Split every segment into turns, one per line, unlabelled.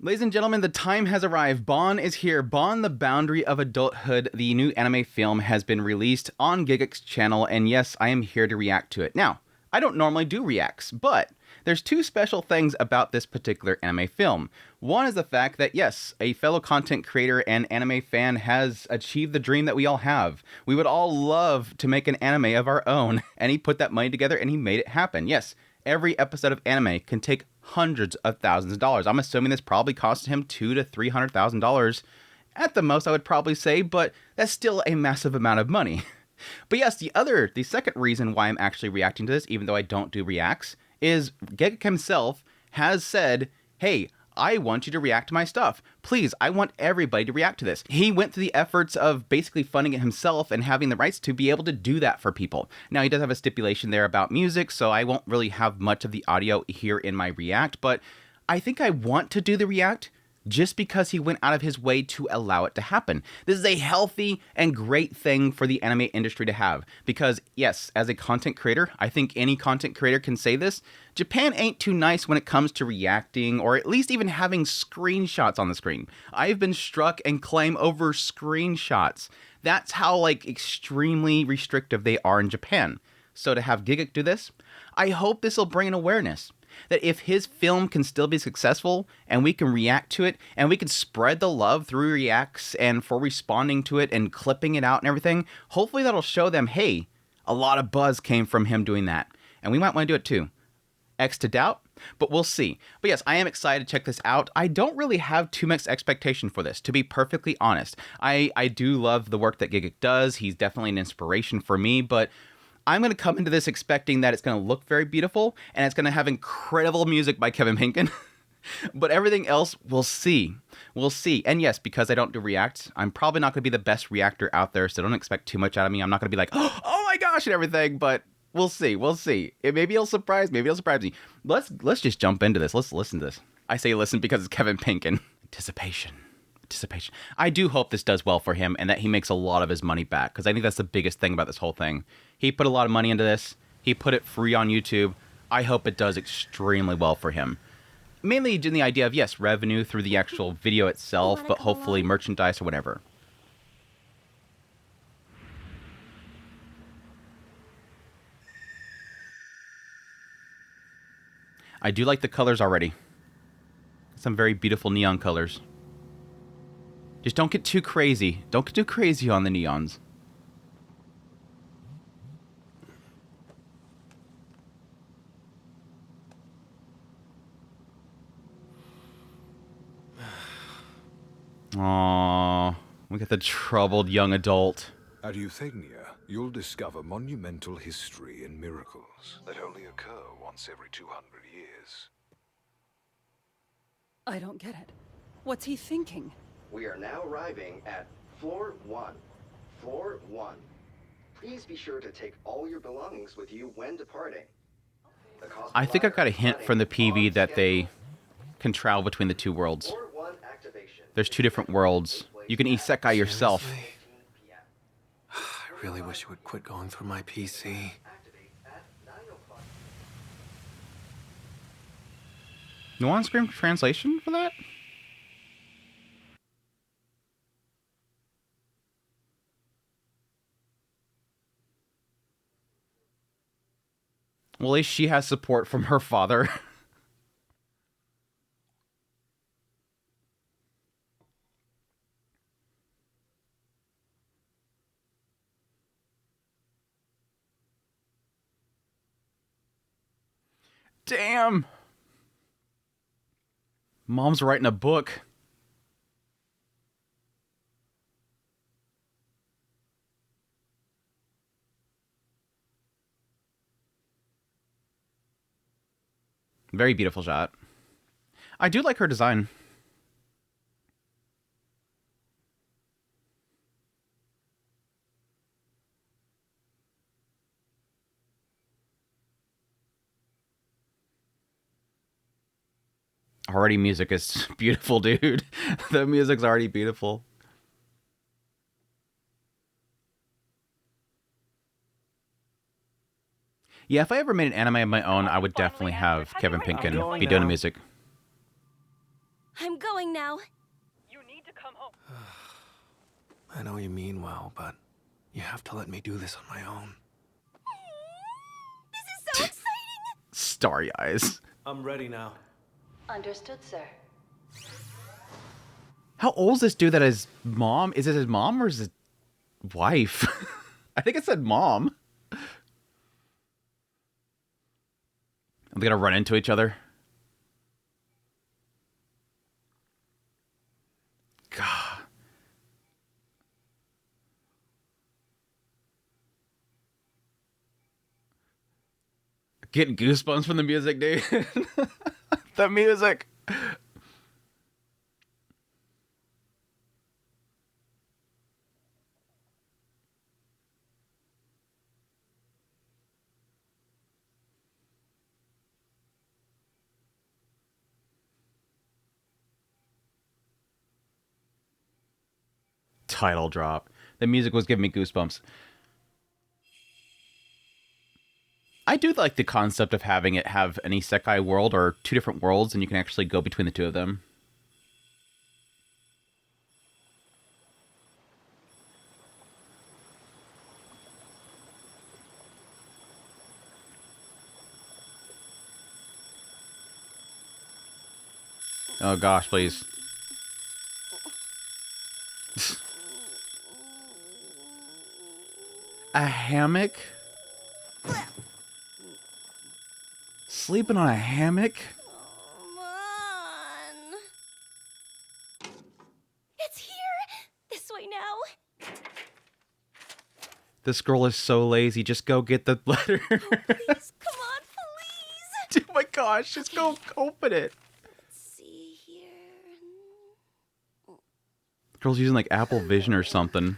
Ladies and gentlemen, the time has arrived. Bâan is here. Bâan, the Boundary of Adulthood, the new anime film, has been released on Gigguk's channel, and yes, I am here to react to it. Now, I don't normally do reacts, but there's two special things about this particular anime film. One is the fact that, yes, a fellow content creator and anime fan has achieved the dream that we all have. We would all love to make an anime of our own, and he put that money together and he made it happen. Yes, every episode of anime can take hundreds of thousands of dollars. I'm assuming this probably cost him $200,000 to $300,000 at the most, I would probably say, but that's still a massive amount of money. But yes, the second reason why I'm actually reacting to this, even though I don't do reacts, is Gigguk himself has said, hey, I want you to react to my stuff. Please, I want everybody to react to this. He went through the efforts of basically funding it himself and having the rights to be able to do that for people. Now, he does have a stipulation there about music, so I won't really have much of the audio here in my react, but I think I want to do the react just because he went out of his way to allow it to happen. This is a healthy and great thing for the anime industry to have. Because, yes, as a content creator, I think any content creator can say this, Japan ain't too nice when it comes to reacting, or at least even having screenshots on the screen. I've been struck and claim over screenshots. That's how, extremely restrictive they are in Japan. So to have Gigguk do this, I hope this will bring an awareness that if his film can still be successful and we can react to it and we can spread the love through reacts and for responding to it and clipping it out and everything, hopefully that'll show them, hey, a lot of buzz came from him doing that. And we might want to do it too. X to doubt, but we'll see. But yes, I am excited to check this out. I don't really have too much expectation for this, to be perfectly honest. I do love the work that Gigguk does. He's definitely an inspiration for me, but I'm going to come into this expecting that it's going to look very beautiful and it's going to have incredible music by Kevin Bacon. But everything else, we'll see. We'll see. And yes, because I don't do reacts, I'm probably not going to be the best reactor out there, so don't expect too much out of me. I'm not going to be like, oh my gosh, and everything, but we'll see. We'll see. Maybe it'll surprise me. Maybe it'll surprise me. Let's just jump into this. Let's listen to this. I say listen because it's Kevin Bacon. Anticipation. I do hope this does well for him and that he makes a lot of his money back, because I think that's the biggest thing about this whole thing. He put a lot of money into this. He put it free on YouTube. I hope it does extremely well for him. Mainly in the idea of, yes, revenue through the actual video itself, but hopefully merchandise or whatever. I do like the colors already. Some very beautiful neon colors. Just don't get too crazy. Don't get too crazy on the neons. Aww, we got the troubled young adult.
At Euthania, you'll discover monumental history and miracles that only occur once every 200 years.
I don't get it. What's he thinking?
We are now arriving at Floor 1. Floor 1. Please be sure to take all your belongings with you when departing.
I think I've got a hint from the PV that they can travel between the two worlds. There's two different worlds. You can isekai yourself.
I really wish you would quit going through my PC.
No on-screen translation for that? Well, at least she has support from her father. Damn! Mom's writing a book. Very beautiful shot. I do like her design. Already music is beautiful, dude. The music's already beautiful. Yeah, if I ever made an anime of my own, I would definitely have Kevin Bacon be doing the music.
I'm going now.
You need to come home.
I know you mean well, but you have to let me do this on my own.
This is so exciting!
Starry eyes.
I'm ready now.
Understood, sir.
How old is this dude that his mom? Is it his mom or is it his wife? I think it said mom. Are they gonna run into each other? God. Getting goosebumps from the music, dude. The music. Title drop. The music was giving me goosebumps. I do like the concept of having it have an isekai world or two different worlds and you can actually go between the two of them. Oh gosh, please. A hammock? Sleeping on a hammock?
Come on. It's here! This way now.
This girl is so lazy. Just go get the letter.
Please, come on, please!
Oh my gosh, just go open it.
Let's see here.
Girl's using like Apple Vision or something.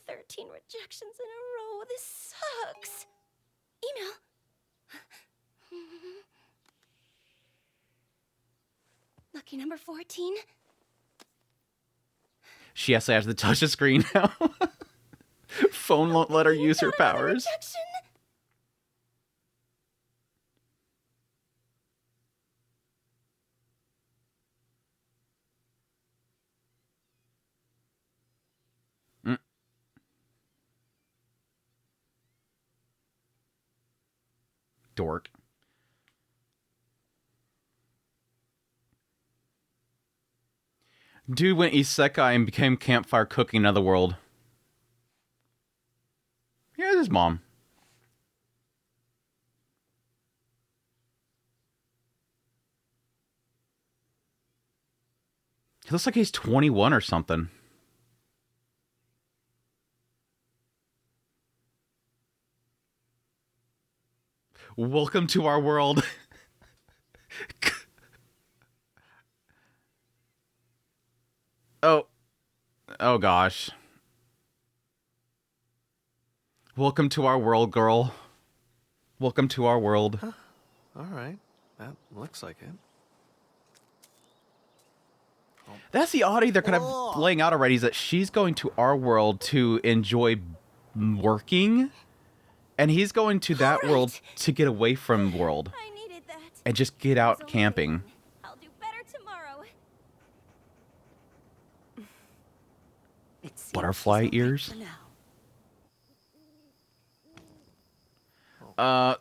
13 rejections in a row. This sucks. Email. Lucky number 14.
She actually has to touch the screen now. Phone won't let her use her
Not another
powers.
rejection.
Dork. Dude went isekai and became campfire cooking in another world. Here's his mom. He looks like he's 21 or something. Welcome to our world. Oh gosh. Welcome to our world, girl. Welcome to our world.
All right, that looks like it.
That's the oddity they're kind of laying out already, is that she's going to our world to enjoy working, and he's going to that world to get away from world
I needed that.
and just get out camping.
I'll do better tomorrow.
It seems
Butterfly
she's okay
ears?
for now.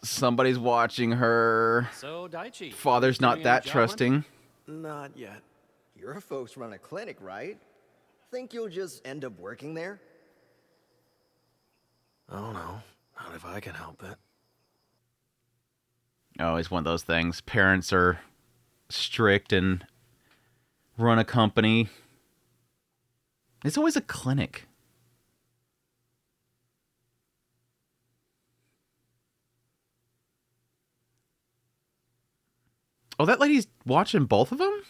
Somebody's watching her.
So, Daichi.
Father's not that trusting.
Not yet.
Your folks run a clinic, right? Think you'll just end up working there?
I don't know. Not if I can help it.
Oh, it's one of those things. Parents are strict and run a company. It's always a clinic. Oh, that lady's watching both of them?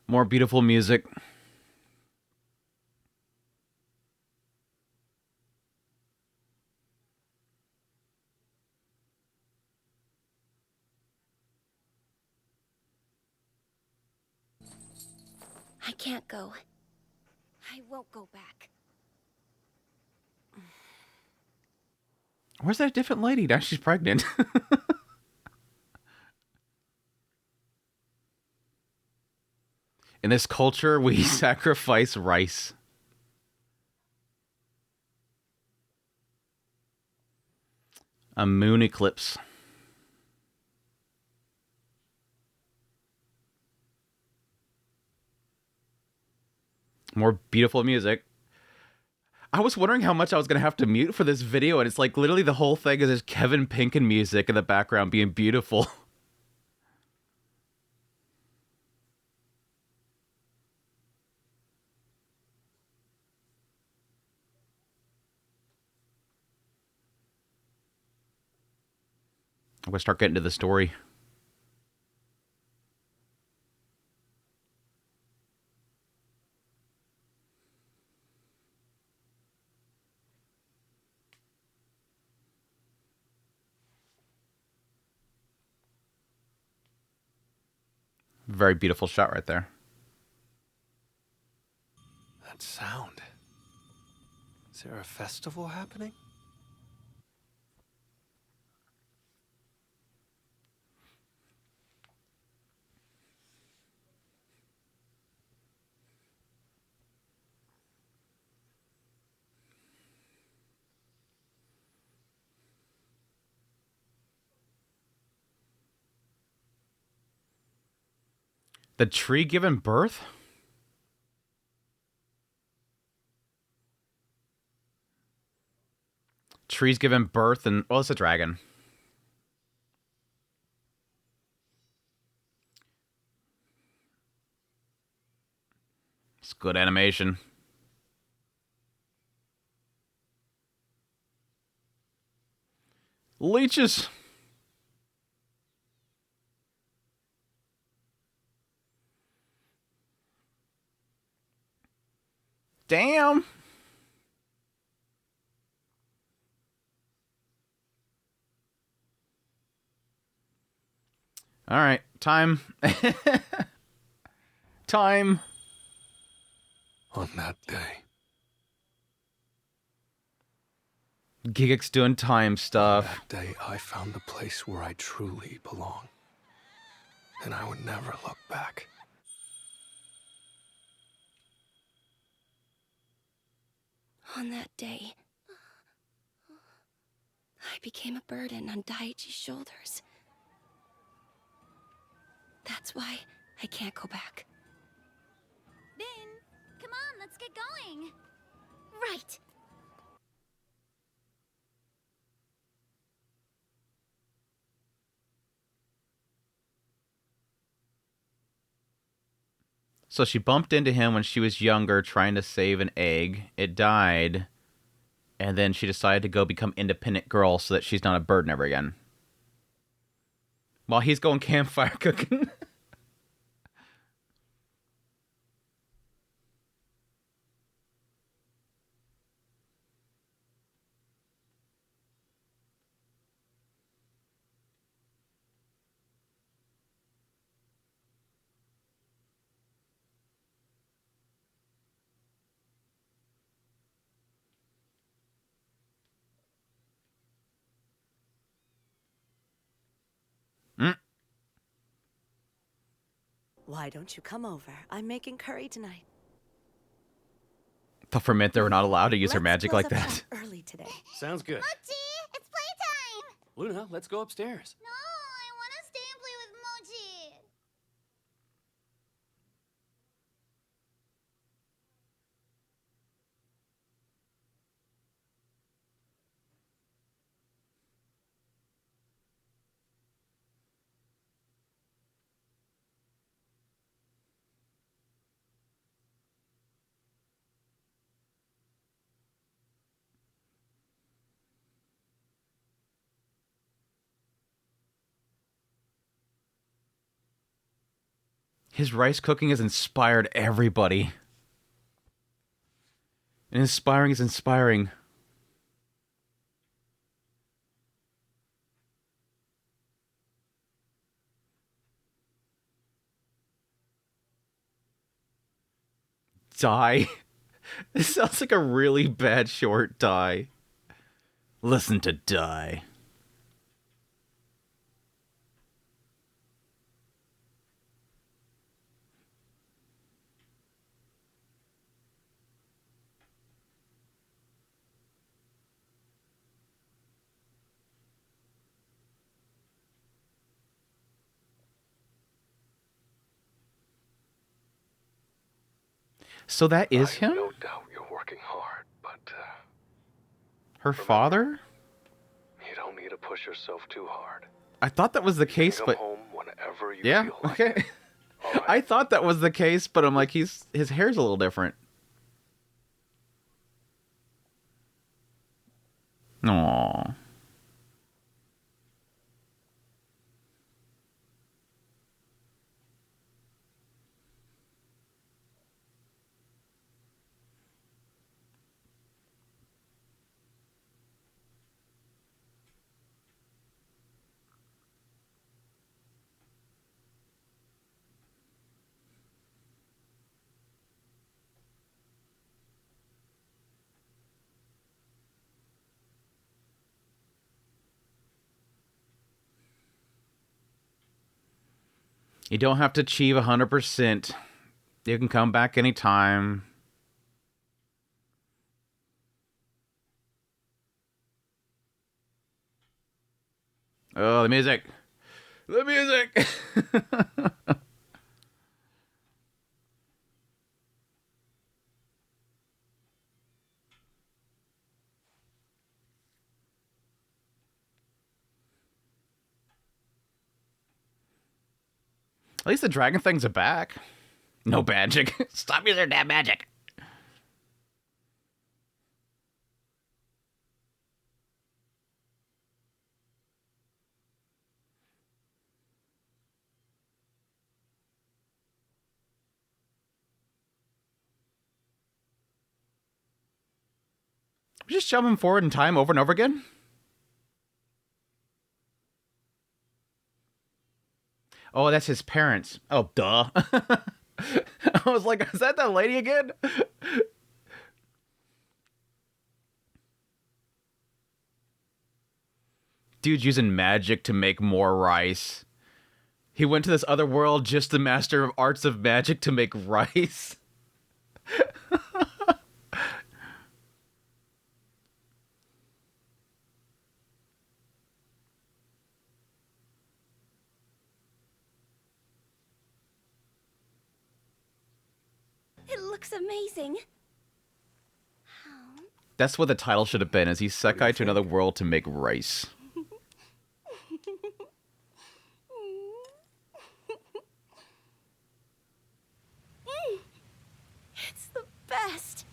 More beautiful music.
I can't go. I won't go back.
Where's that different lady? Now she's pregnant. In this culture, we sacrifice rice. A moon eclipse. More beautiful music. I was wondering how much I was going to have to mute for this video, and it's like literally the whole thing is just Kevin Pinkin music in the background being beautiful. I'm going to start getting to the story. Very beautiful shot right there.
That sound. Is there a festival happening?
The tree giving birth? Tree's giving birth and... Oh, it's a dragon. It's good animation. Leeches! Damn! All right, time. Time.
On that day.
Gigguk's doing time stuff.
That day, I found the place where I truly belong. And I would never look back.
On that day, I became a burden on Daiichi's shoulders. That's why I can't go back.
Bin, come on, let's get going.
Right!
So she bumped into him when she was younger trying to save an egg. It died. And then she decided to go become independent girl so that she's not a burden ever again. While he's going campfire cooking.
Why don't you come over? I'm making curry tonight.
Thought for a minute they were not allowed to use her
Let's
magic
close
like
up
that.
shop early today.
Sounds good.
Mochi, it's playtime!
Luna, let's go upstairs.
No, I want to stay and play with Mochi.
His rice cooking has inspired everybody. And inspiring is inspiring. Die. This sounds like a really bad short. Die. Listen to Die. So that is him?
No doubt you're working hard, but
Her father?
you don't need to push yourself too hard.
I thought that was the case,
Come
but
home whenever you
yeah,
feel like
okay.
it. All right.
I thought that was the case, but I'm like, his hair's a little different. Aww. You don't have to achieve 100%. You can come back anytime. Oh, the music. The music. At least the dragon things are back. No magic. Stop using that magic. Just jumping forward in time over and over again? Oh, that's his parents. Oh, duh. I was like, is that lady again? Dude's using magic to make more rice. He went to this other world just to master arts of magic to make rice.
It looks amazing.
That's what the title should have been, is he Sekai to another world to make rice.
It's the best.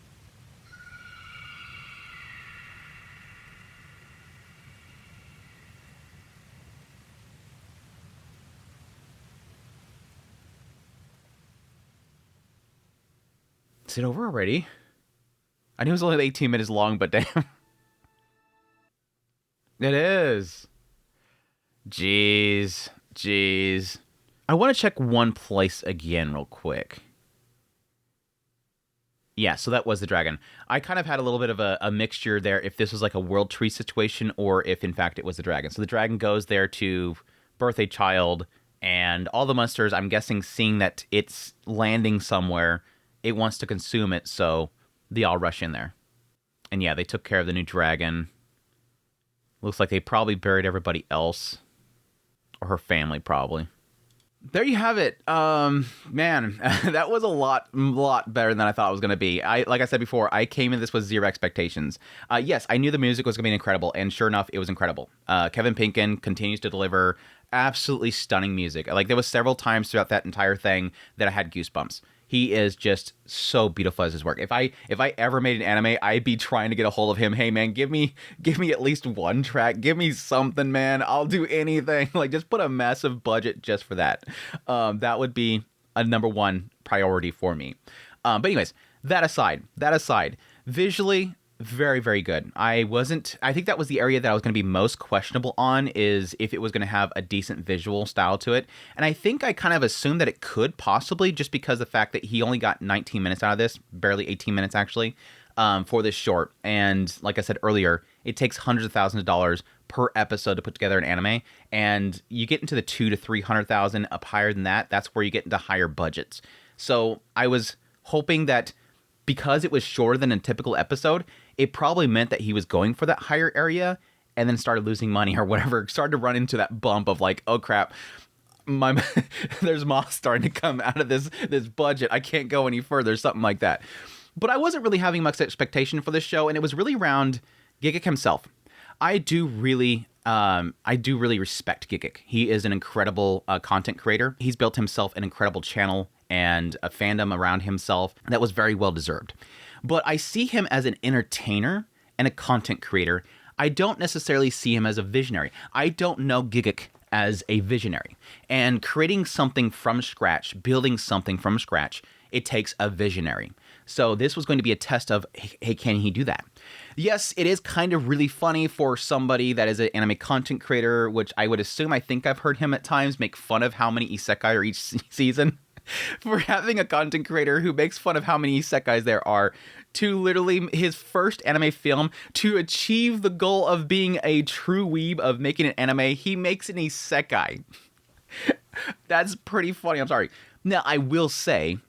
Is it over already? I knew it was only 18 minutes long, but damn. It is. Jeez. Jeez. I want to check one place again real quick. Yeah, so that was the dragon. I kind of had a little bit of a mixture there if this was like a world tree situation or if in fact it was the dragon. So the dragon goes there to birth a child, and all the monsters, I'm guessing, seeing that it's landing somewhere, it wants to consume it, so they all rush in there. And yeah, they took care of the new dragon. Looks like they probably buried everybody else. Or her family, probably. There you have it. Man, that was a lot better than I thought it was going to be. Like I said before, I came in this with zero expectations. Yes, I knew the music was going to be incredible, and sure enough, it was incredible. Kevin Pinkin continues to deliver absolutely stunning music. Like, there was several times throughout that entire thing that I had goosebumps. He is just so beautiful as his work. If I ever made an anime, I'd be trying to get a hold of him. Hey man, give me at least one track. Give me something, man. I'll do anything. Like, just put a massive budget just for that. That would be a number one priority for me. But anyways, that aside, visually, very, very good. I think that was the area that I was going to be most questionable on, is if it was going to have a decent visual style to it. And I think I kind of assumed that it could possibly, just because of the fact that he only got 19 minutes out of this, barely 18 minutes actually, for this short. And like I said earlier, it takes hundreds of thousands of dollars per episode to put together an anime. And you get into the 200,000 to 300,000, up higher than that, that's where you get into higher budgets. So I was hoping that because it was shorter than a typical episode, it probably meant that he was going for that higher area and then started losing money or whatever, started to run into that bump of like, oh crap, there's moss starting to come out of this budget. I can't go any further, something like that. But I wasn't really having much expectation for this show, and it was really around Gigguk himself. I do really respect Gigguk. He is an incredible content creator. He's built himself an incredible channel and a fandom around himself that was very well deserved. But I see him as an entertainer and a content creator. I don't necessarily see him as a visionary. I don't know Gigguk as a visionary. And creating something from scratch, building something from scratch, it takes a visionary. So this was going to be a test of, hey, can he do that? Yes, it is kind of really funny for somebody that is an anime content creator, which I would assume, I think I've heard him at times make fun of how many isekai are each season. For having a content creator who makes fun of how many isekais there are, to literally his first anime film, to achieve the goal of being a true weeb, of making an anime, he makes an isekai. That's pretty funny, I'm sorry. Now, I will say,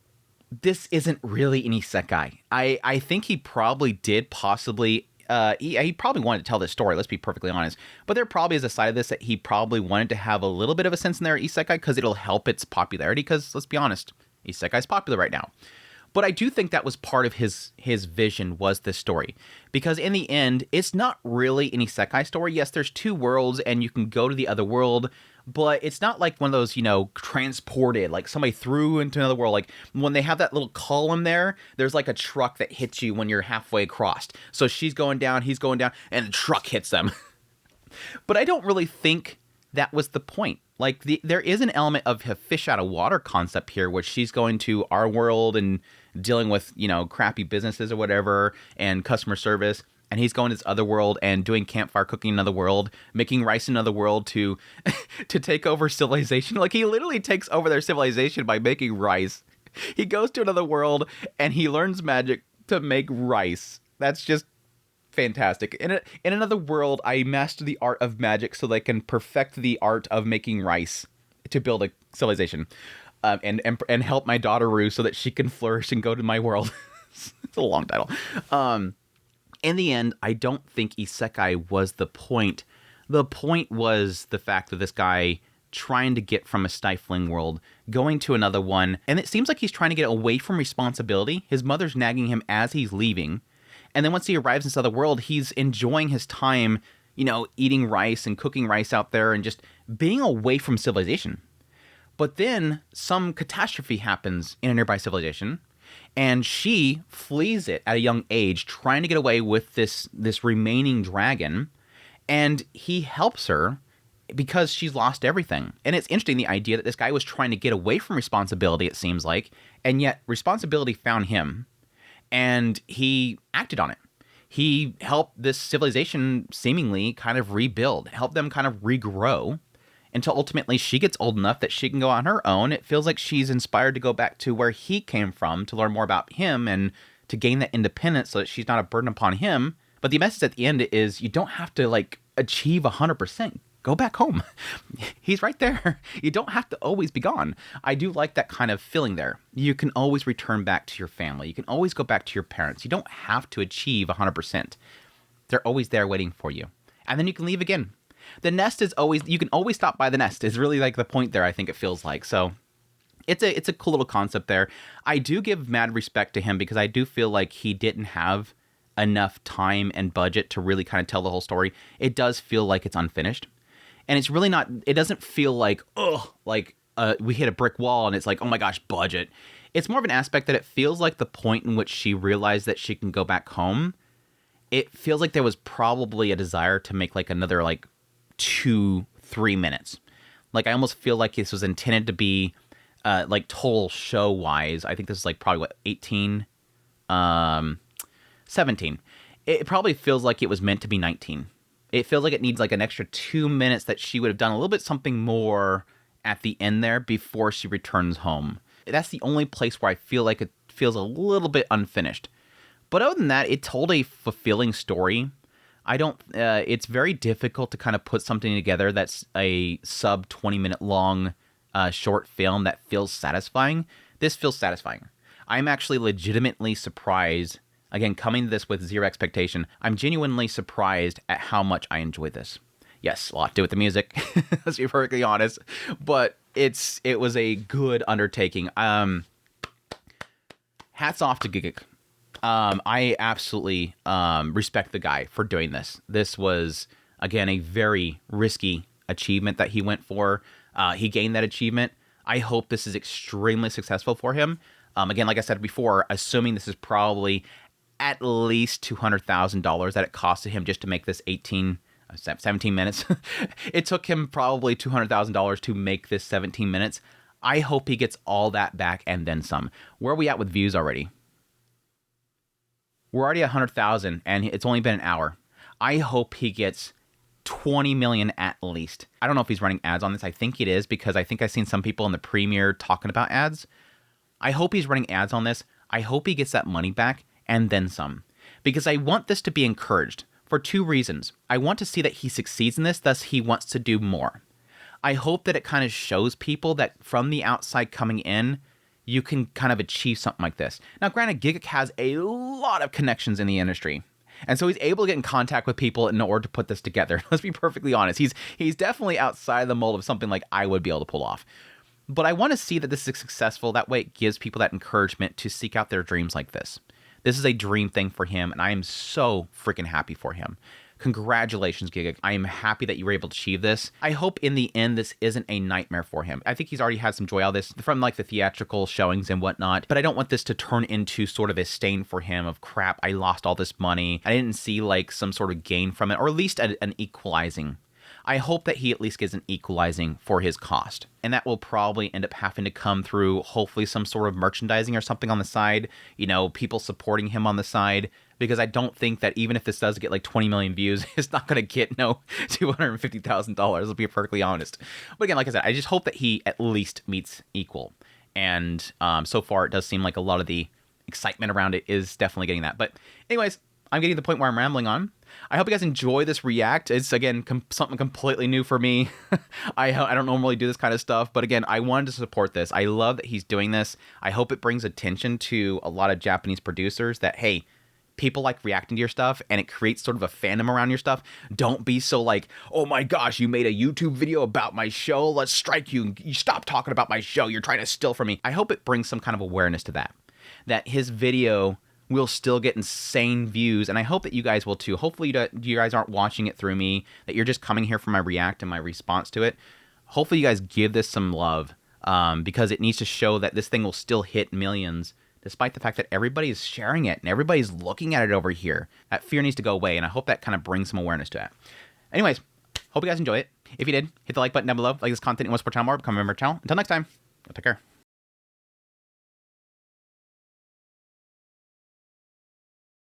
this isn't really an isekai. I think he probably did possibly... he probably wanted to tell this story, let's be perfectly honest. But there probably is a side of this that he probably wanted to have a little bit of a sense in there, isekai, because it'll help its popularity, because, let's be honest, isekai is popular right now. But I do think that was part of his vision, was this story. Because in the end, it's not really an isekai story. Yes, there's two worlds, and you can go to the other world, but it's not like one of those, transported, like somebody threw into another world. Like when they have that little column there, there's like a truck that hits you when you're halfway across. So she's going down, he's going down, and the truck hits them. But I don't really think that was the point. Like there is an element of a fish out of water concept here, where she's going to our world and dealing with, crappy businesses or whatever, and customer service. And he's going to this other world and doing campfire cooking in another world, making rice in another world to take over civilization. Like, he literally takes over their civilization by making rice. He goes to another world and he learns magic to make rice. That's just fantastic. In another world, I master the art of magic so they can perfect the art of making rice to build a civilization. And help my daughter Rue so that she can flourish and go to my world. It's a long title. In the end, I don't think isekai was the point. The point was the fact that this guy trying to get from a stifling world, going to another one, and it seems like he's trying to get away from responsibility. His mother's nagging him as he's leaving. And then once he arrives in this other world, he's enjoying his time, eating rice and cooking rice out there and just being away from civilization. But then some catastrophe happens in a nearby civilization, and she flees it at a young age, trying to get away with this remaining dragon, and he helps her because she's lost everything. And it's interesting, the idea that this guy was trying to get away from responsibility, it seems like, and yet responsibility found him, and he acted on it. He helped this civilization seemingly kind of rebuild, help them kind of regrow, until ultimately she gets old enough that she can go on her own. It feels like she's inspired to go back to where he came from, to learn more about him and to gain that independence so that she's not a burden upon him. But the message at the end is, you don't have to achieve 100%. Go back home. He's right there. You don't have to always be gone. I do like that kind of feeling there. You can always return back to your family. You can always go back to your parents. You don't have to achieve 100%. They're always there waiting for you. And then you can leave again. The nest is always, you can always stop by the nest is really the point there, I think it feels like. So it's a cool little concept there. I do give mad respect to him because I do feel like he didn't have enough time and budget to really kind of tell the whole story. It does feel like it's unfinished. And it's really not, it doesn't feel like, we hit a brick wall and it's like, oh my gosh, budget. It's more of an aspect that it feels like the point in which she realized that she can go back home. It feels like there was probably a desire to make another 2-3 minutes. I almost feel like this was intended to be like total show wise, I think this is like probably what, 18, 17. It probably feels like it was meant to be 19. It feels like it needs like an extra 2 minutes that she would have done a little bit something more at the end there before she returns home. That's the only place where I feel like it feels a little bit unfinished. But other than that, it told a fulfilling story. It's very difficult to kind of put something together that's a sub 20 minute long short film that feels satisfying. This feels satisfying. I'm actually legitimately surprised. Again, coming to this with zero expectation, I'm genuinely surprised at how much I enjoyed this. Yes, a lot to do with the music, let's be perfectly honest, but it was a good undertaking. Hats off to Gigguk. I absolutely respect the guy for doing this. This was, again, a very risky achievement that he went for. He gained that achievement. I hope this is extremely successful for him. Again, like I said before, assuming this is probably at least $200,000 that it costed him just to make this 17 minutes. It took him probably $200,000 to make this 17 minutes. I hope he gets all that back and then some. Where are we at with views already? We're already at 100,000 and it's only been an hour. I hope he gets 20 million at least. I don't know if he's running ads on this. I think it is because I think I've seen some people in the premiere talking about ads. I hope he's running ads on this. I hope he gets that money back and then some. Because I want this to be encouraged for two reasons. I want to see that he succeeds in this, thus he wants to do more. I hope that it kind of shows people that from the outside coming in, you can kind of achieve something like this. Now, granted, Gigguk has a lot of connections in the industry. And so he's able to get in contact with people in order to put this together. Let's be perfectly honest. He's definitely outside the mold of something like I would be able to pull off. But I want to see that this is successful. That way it gives people that encouragement to seek out their dreams like this. This is a dream thing for him, and I am so freaking happy for him. Congratulations, Gigguk. I am happy that you were able to achieve this. I hope in the end this isn't a nightmare for him. I think he's already had some joy out of this from like the theatrical showings and whatnot, but I don't want this to turn into sort of a stain for him of crap, I lost all this money. I didn't see like some sort of gain from it, or at least an equalizing. I hope that he at least gets an equalizing for his cost. And that will probably end up having to come through hopefully some sort of merchandising or something on the side, you know, people supporting him on the side. Because I don't think that even if this does get like 20 million views, it's not going to get no $250,000. I'll be perfectly honest. But again, like I said, I just hope that he at least meets equal. And so far, it does seem like a lot of the excitement around it is definitely getting that. But anyways, I'm getting to the point where I'm rambling on. I hope you guys enjoy this react. It's, again, something completely new for me. I don't normally do this kind of stuff. But again, I wanted to support this. I love that he's doing this. I hope it brings attention to a lot of Japanese producers that, hey, people like reacting to your stuff and it creates sort of a fandom around your stuff. Don't be so like, oh my gosh, you made a YouTube video about my show. Let's strike you. You stop talking about my show. You're trying to steal from me. I hope it brings some kind of awareness to that. That his video will still get insane views. And I hope that you guys will too. Hopefully you guys aren't watching it through me. That you're just coming here for my react and my response to it. Hopefully you guys give this some love. Because it needs to show that this thing will still hit millions. Despite the fact that everybody's sharing it and everybody's looking at it over here. That fear needs to go away, and I hope that kind of brings some awareness to it. Anyways, hope you guys enjoy it. If you did, hit the like button down below. Like this content and want to support the channel more, become a member of the channel. Until next time, take care.